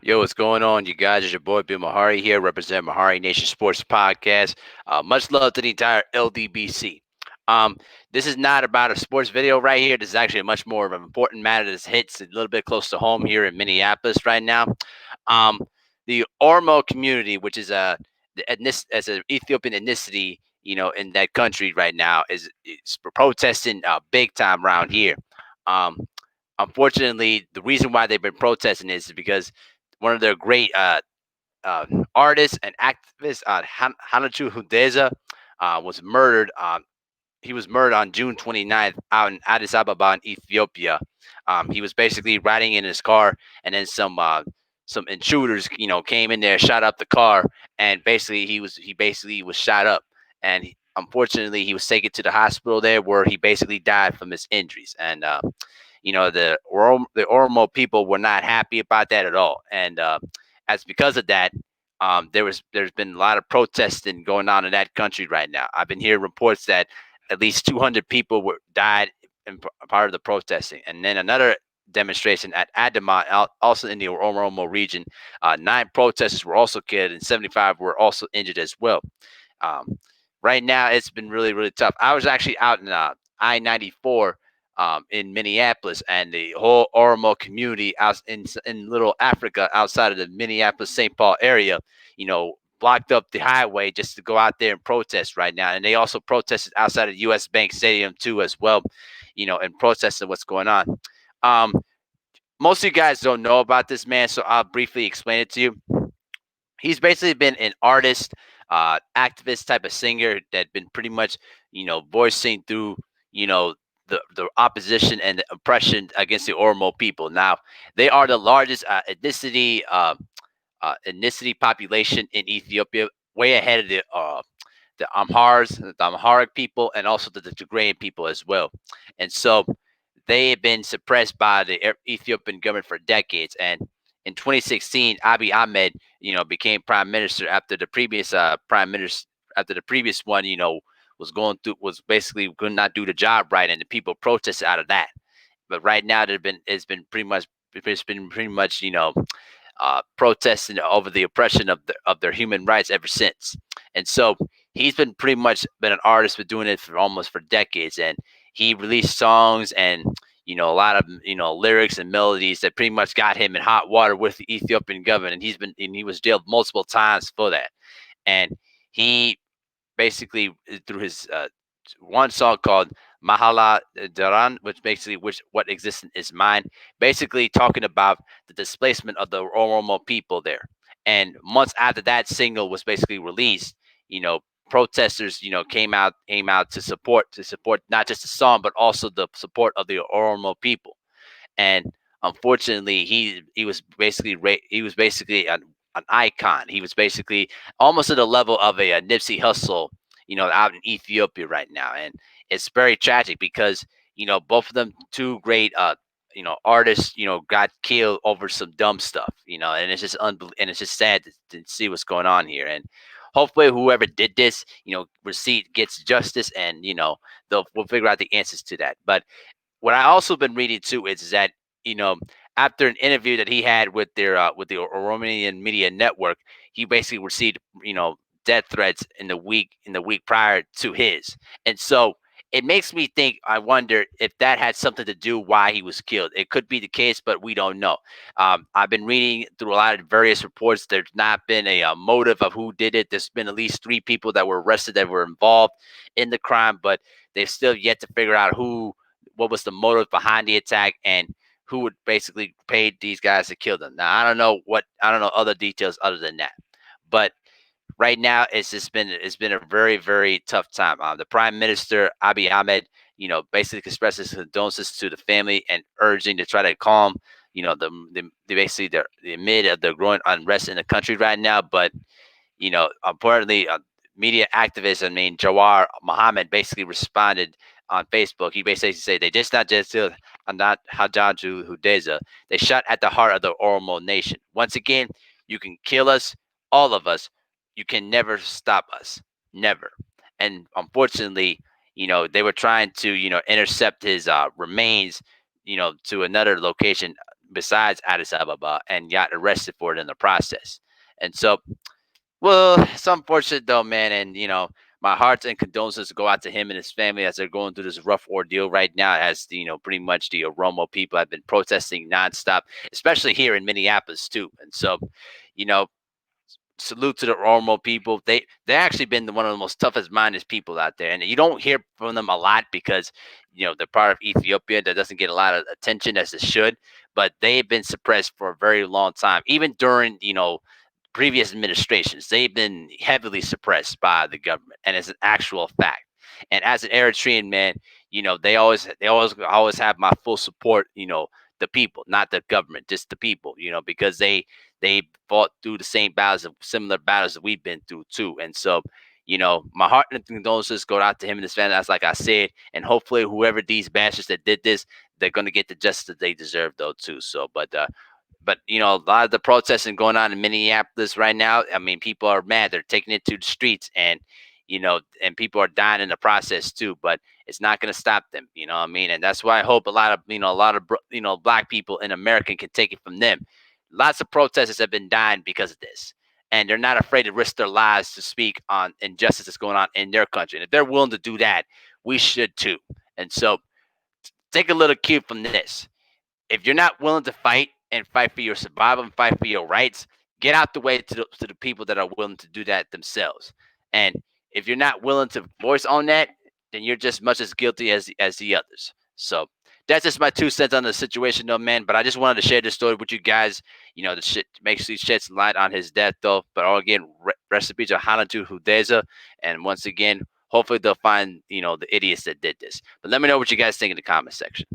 Yo, what's going on, you guys? It's your boy Bill Mahari here, represent Mahari Nation Sports Podcast. Much love to the entire LDBC. Um, this is not about a sports video right here. This is actually much more of an important matter that hits a little bit close to home here in Minneapolis right now. Um, the Oromo community, which is as an Ethiopian ethnicity, in that country right now, is protesting big time around here. Um, Unfortunately, the reason why they've been protesting is because one of their great uh, artists and activists, Hachalu Hundessa, was murdered. He was murdered on June 29th out in Addis Ababa in Ethiopia. He was basically riding in his car, and then some intruders, came in there, shot up the car, and basically was shot up. And unfortunately, he was taken to the hospital there, where he basically died from his injuries. And the Oromo people were not happy about that at all, and as because of that, there's been a lot of protesting going on in that country right now. I've been hearing reports that at least 200 people died in part of the protesting, and then another demonstration at Adama, also in the Oromo region. 9 protesters were also killed, and 75 were also injured as well. Um, right now, it's been really, really tough. I was actually out in I-94 in Minneapolis, and the whole Oromo community out in Little Africa, outside of the Minneapolis St. Paul area, blocked up the highway just to go out there and protest right now. And they also protested outside of U.S. Bank Stadium too, as well, and protesting what's going on. Um, Most of you guys don't know about this man, so I'll briefly explain it to you. He's basically been an artist, activist type of singer that been pretty much, voicing through, you know, the opposition and the oppression against the Oromo people. Now, they are the largest ethnicity population in Ethiopia, way ahead of the Amharic people, and also the Tigrayan people as well. And so they have been suppressed by the Ethiopian government for decades. And in 2016, Abiy Ahmed, became prime minister after the previous prime minister after the previous one, was basically could not do the job right, and the people protested out of that. But right now, it's been pretty much protesting over the oppression of their human rights ever since. And so he's been pretty much been an artist for doing it for decades, and he released songs and a lot of lyrics and melodies that pretty much got him in hot water with the Ethiopian government, and he was jailed multiple times for that. And he basically, through his one song called Mahala Daran, which what existence is mine, basically talking about the displacement of the Oromo people there. And months after that single was basically released, protesters, came out to support not just the song but also the support of the Oromo people. And unfortunately, he was basically an icon. He was basically almost at the level of a Nipsey Hussle, out in Ethiopia right now. And it's very tragic because both of them, two great artists, got killed over some dumb stuff, and it's just and it's just sad to see what's going on here. And hopefully, whoever did this, receipt gets justice, and we'll figure out the answers to that. But what I also been reading too is that you know after an interview that he had with the Oromian media network, he basically received death threats in the week prior to his, and so it makes me think. I wonder if that had something to do why he was killed. It could be the case, but we don't know. I've been reading through a lot of various reports. There's not been a motive of who did it. There's been at least 3 people that were arrested that were involved in the crime, but they've still yet to figure out what was the motive behind the attack, and who would basically pay these guys to kill them. Now I don't know other details other than that. But right now it's been a very, very tough time. The Prime Minister Abiy Ahmed, basically expressed his condolences to the family and urging to try to calm, basically the amid of the growing unrest in the country right now. But importantly, media activist, I mean, Jawar Mohammed, basically responded on Facebook. He basically said they just not just killed not Hachalu Hundessa. They shot at the heart of the Oromo nation. Once again, you can kill us, all of us. You can never stop us, never. And unfortunately, they were trying to intercept his remains, to another location besides Addis Ababa and got arrested for it in the process. And so, well, it's unfortunate though, man. And my hearts and condolences go out to him and his family as they're going through this rough ordeal right now. As pretty much the Oromo people have been protesting nonstop, especially here in Minneapolis too. And so, you know, salute to the Oromo people. They actually been one of the most toughest minded people out there, and you don't hear from them a lot because they're part of Ethiopia that doesn't get a lot of attention as it should. But they've been suppressed for a very long time, even during previous administrations. They've been heavily suppressed by the government, and it's an actual fact. And as an Eritrean man, they always have my full support. The people, not the government, just the people. Because they fought through the same battles, similar battles that we've been through too. And so, my heart and condolences go out to him and his family. That's like I said, and hopefully, whoever these bastards that did this, they're gonna get the justice that they deserve, though, too. So, but a lot of the protesting going on in Minneapolis right now. I mean, people are mad. They're taking it to the streets, and people are dying in the process too. But it's not going to stop them. You know what I mean? And that's why I hope a lot of black people in America can take it from them. Lots of protesters have been dying because of this, and they're not afraid to risk their lives to speak on injustice that's going on in their country. And if they're willing to do that, we should too. And so, take a little cue from this. If you're not willing to fight for your survival and fight for your rights, get out the way to the people that are willing to do that themselves. And if you're not willing to voice on that, then you're just much as guilty as the others. So that's just my 2 cents on the situation, though, man. But I just wanted to share this story with you guys. The shit makes you shed some light on his death, though. But all again, rest in peace to Hachalu Hundessa. And once again, hopefully they'll find the idiots that did this. But let me know what you guys think in the comment section.